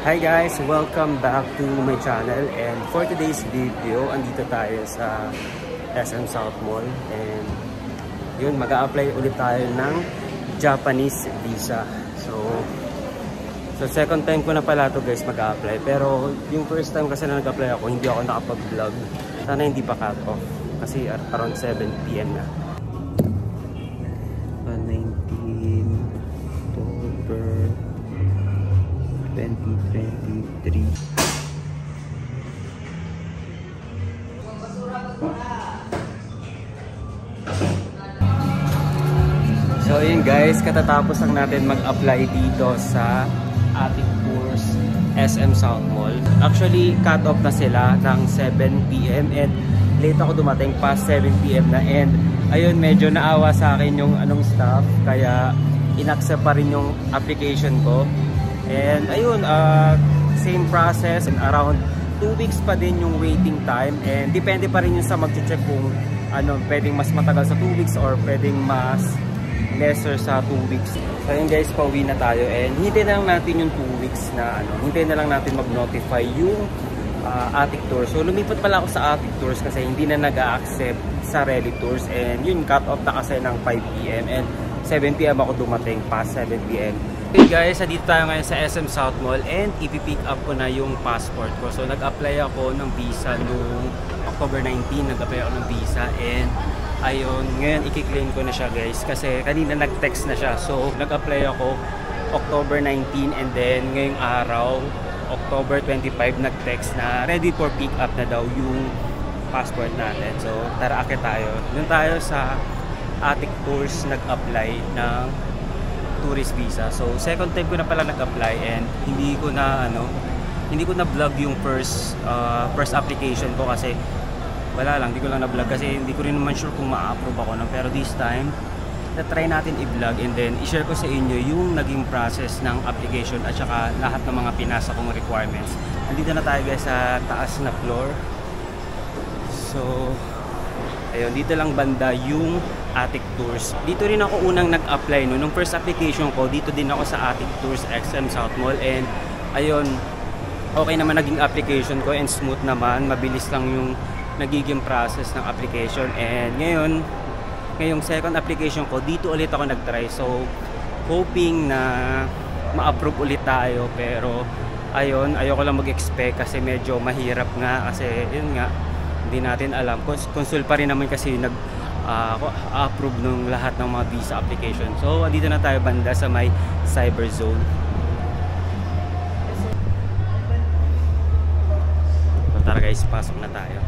Hi guys! Welcome back to my channel, and for today's video, andito tayo sa SM South Mall, and yun, mag-a-apply ulit tayo ng Japanese visa. So second time ko na pala to guys mag-a-apply, pero yung first time kasi na nag-apply ako, hindi ako nakapag-vlog. Sana hindi pa cut off kasi around 7 PM na. 19 October 2023. So yun guys, katatapos lang natin mag-apply dito sa ating course SM South Mall. Actually, cut off na sila ng 7 PM and late ako dumating past 7 PM na, and ayun, medyo naawa sa akin yung staff, kaya inaccept pa rin yung application ko. And ayun, same process, and around 2 weeks pa din yung waiting time, and depende pa rin yung sa mag-check kung pwedeng mas matagal sa 2 weeks or pwedeng mas lesser sa 2 weeks. So yun guys, pauwi na tayo, and hintayin na lang natin yung 2 weeks na hintayin na lang natin mag-notify yung Attic Tours. So lumipat pala ako sa Attic Tours kasi hindi na nag-a-accept sa Rally Tours, and yun, cut off na kasi ng 5 PM and 7 PM ako dumating past 7 PM. Okay guys, dito tayo ngayon sa SM South Mall, and ipipick up ko na yung passport ko. So nag-apply ako ng visa noong October 19, nag-apply ako ng visa, and ayun, ngayon i-claim ko na siya guys kasi kanina nag-text na siya. So nag-apply ako October 19, and then ngayong araw October 25 nag-text na ready for pick up na daw yung passport natin. So tara, akit tayo. Doon tayo sa Attic Tours nag-apply ng tourist visa. So second time ko na pala nag-apply, and hindi ko na vlog yung first application ko kasi wala lang, hindi ko lang na-vlog kasi hindi ko rin naman sure kung ma-approve ako ng. Pero this time, na-try natin i-vlog, and then i-share ko sa inyo yung naging process ng application at saka lahat ng mga pinasa kong requirements. Andito na tayo guys sa taas na floor. So ayun, dito lang banda yung Attic Tours. Dito rin ako unang nag-apply nung first application ko. Dito din ako sa Attic Tours SM South Mall, and ayun, okay naman naging application ko, and smooth naman, mabilis lang yung nagiging process ng application. And ngayong second application ko, dito ulit ako nag-try. So hoping na ma-approve ulit tayo, pero ayun, ayoko lang mag-expect kasi medyo mahirap nga kasi yun nga, hindi natin alam. Consul pa rin naman kasi approve ng lahat ng mga visa application. So dito na tayo banda sa may cyber zone. So tara guys, pasok na tayo.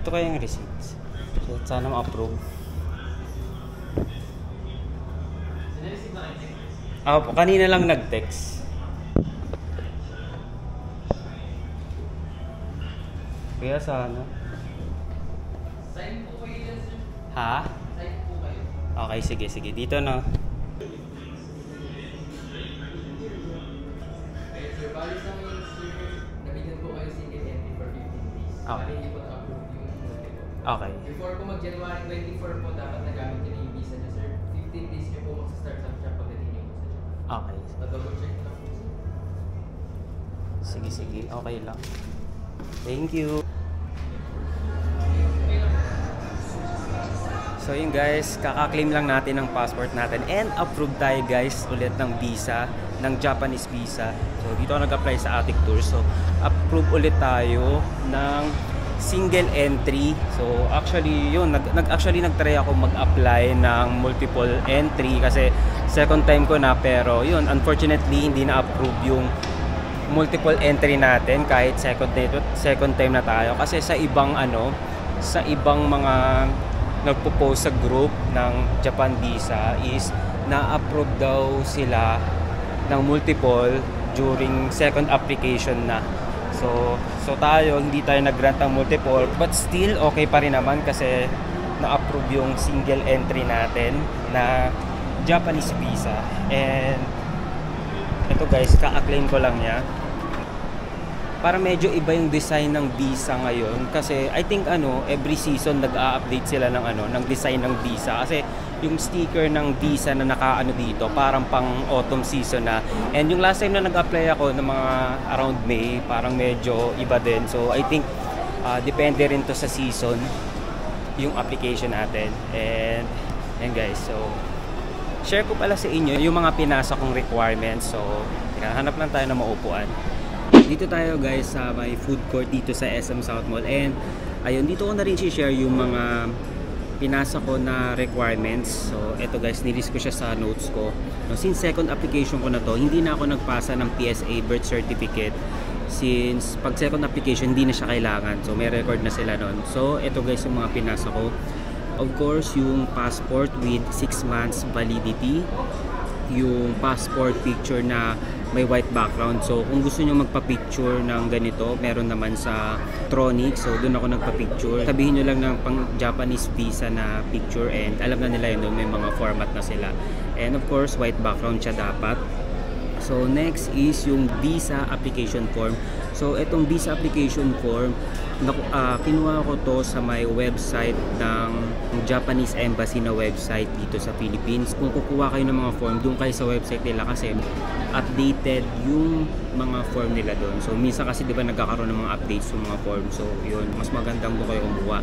Ito kayong receipts. So sana ma-approve. Kanina lang nag-text. Kaya sana. Sign po kayo dyan, sir. Ha? Sign po kayo. Okay, sige. Dito na. Ayun, sir. Bali sa mga sir, nabigyan po kayo single entry for 15 days. Okay. Hindi po na-approve yung multiple. Okay. Before po mag-January 24 po, dapat nagamit nyo na yung visa nyo, sir. 15 days nyo po mag-start sa shop pagdating nyo po sa shop. Okay. Double check na po, sir. Sige. Okay lang. Thank you. So yun guys, kaka-claim lang natin ng passport natin, and approve tayo guys ulit ng visa, ng Japanese visa. So dito ako nag-apply sa Attic Tours. So approve ulit tayo ng single entry. So actually yun, nag-try ako mag-apply ng multiple entry kasi second time ko na, pero yun, unfortunately hindi na-approve yung multiple entry natin kahit second time na tayo, kasi sa ibang mga nagpo-post sa group ng Japan visa is na-approve daw sila ng multiple during second application na. So tayo, hindi tayo nag-grant ng multiple, but still okay pa rin naman kasi na-approve yung single entry natin na Japanese visa. And ito guys, ka-acclaim ko lang niya. para medyo iba yung design ng visa ngayon kasi I think every season nag-a-update sila ng ng design ng visa kasi yung sticker ng visa na naka dito parang pang autumn season na, and yung last time na nag-apply ako ng mga around May parang medyo iba din, so I think depende rin to sa season yung application natin. And guys, so share ko pala sa inyo yung mga pinasa kong requirements, so hanap lang tayo ng maupuan. Dito tayo guys sa may food court dito sa SM South Mall, and ayun, dito ko na rin share yung mga pinasa ko na requirements. So eto guys, nilist ko siya sa notes ko. No, since second application ko na to, hindi na ako nagpasa ng PSA birth certificate since pag second application hindi na siya kailangan, so may record na sila nun. So eto guys yung mga pinasa ko. Of course yung passport with 6 months validity, yung passport picture na may white background. So kung gusto nyo magpa-picture ng ganito, meron naman sa Tronic, so doon ako nagpa-picture. Sabihin nyo lang ng pang Japanese visa na picture, and alam na nila yun, may mga format na sila. And of course white background siya dapat. So next is yung visa application form. So itong visa application form, kinuha ko to sa may website ng Japanese Embassy na website dito sa Philippines. Kung kukuha kayo ng mga form, doon kayo sa website nila kasi updated yung mga form nila doon. So minsan kasi di ba nagkakaroon ng mga updates yung mga form, so yun, mas magandang doon kayo kumuha.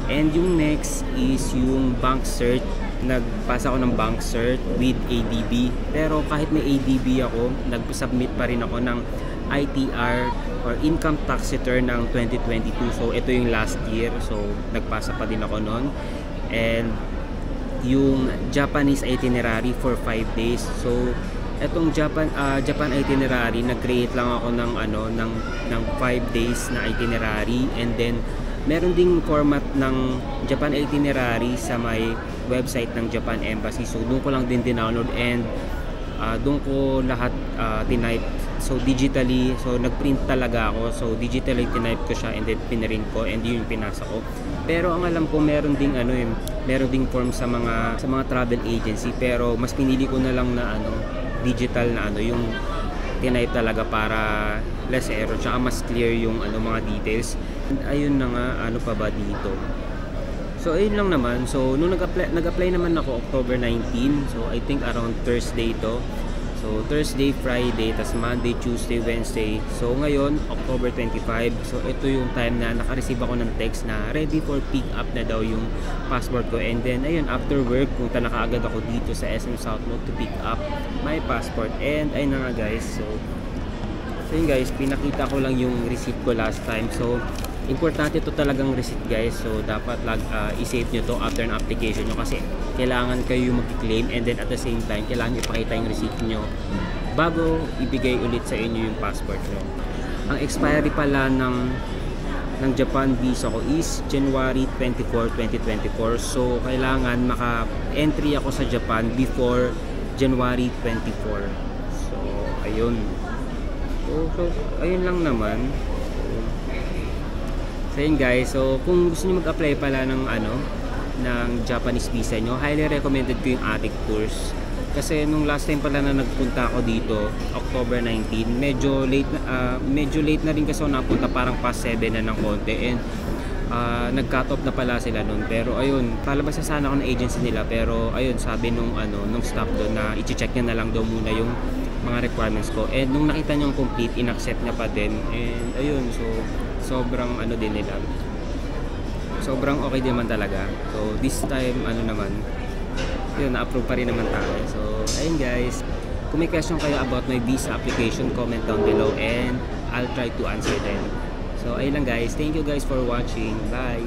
And yung next is yung bank cert. Nagpasa ako ng bank cert with ADB, pero kahit may ADB ako, nag-submit pa rin ako ng ITR or income tax return ng 2022. So ito yung last year, so nagpasa pa din ako nun. And yung Japanese itinerary for 5 days. So etong Japan itinerary, nag-create lang ako ng ng 5 days na itinerary, and then meron ding format ng Japan itinerary sa may website ng Japan Embassy. So doon ko lang din download, and doon ko lahat tinype. So digitally, so nagprint talaga ako. So digitally tinype ko siya, and then pinrint ko, and yun yung pinasa ko. Pero ang alam ko meron ding meron ding form sa mga travel agency, pero mas pinili ko na lang na digital na yung tinype talaga para less error, tsaka mas clear yung mga details. And ayun na nga, pa ba dito? So ayun lang naman. So nung nag-apply naman ako October 19, so I think around Thursday to. So Thursday, Friday, tas Monday, Tuesday, Wednesday. So ngayon October 25. So ito yung time na naka-receive ako ng text na ready for pick up na daw yung passport ko. And then ayun, after work punta na kaagad ako dito sa SM South Mall to pick up my passport. And ayun na nga guys. So yun guys, pinakita ko lang yung receipt ko last time. So importante to talagang receipt guys, so dapat i-save nyo to after ng application nyo kasi kailangan kayo mag-claim, and then at the same time kailangan ipakita yung receipt nyo bago ibigay ulit sa inyo yung passport nyo. Ang expiry pala ng Japan visa ko is January 24, 2024, so kailangan maka-entry ako sa Japan before January 24. So ayun, so ayun lang naman. So yun guys, so kung gusto niyo mag-apply pala ng ng Japanese visa nyo, highly recommended ko yung Attic Tours. Kasi nung last time pala na nagpunta ako dito, October 19, medyo late na rin kasi ako napunta, parang past 7 na ng konti, and nag-cut off na pala sila nun. Pero ayun, palabas na sana ako ng agency nila, pero ayun, sabi nung staff doon na i-check niya na lang daw muna yung mga requirements ko, and nung nakita niyo yung complete, in-accept niya pa din. And ayun, so sobrang din nila, sobrang okay din naman talaga. So this time naman yun, na-approve pa rin naman tayo. So ayun guys, kung may question kayo about my visa application, comment down below and I'll try to answer them. So ayun lang guys, thank you guys for watching, bye.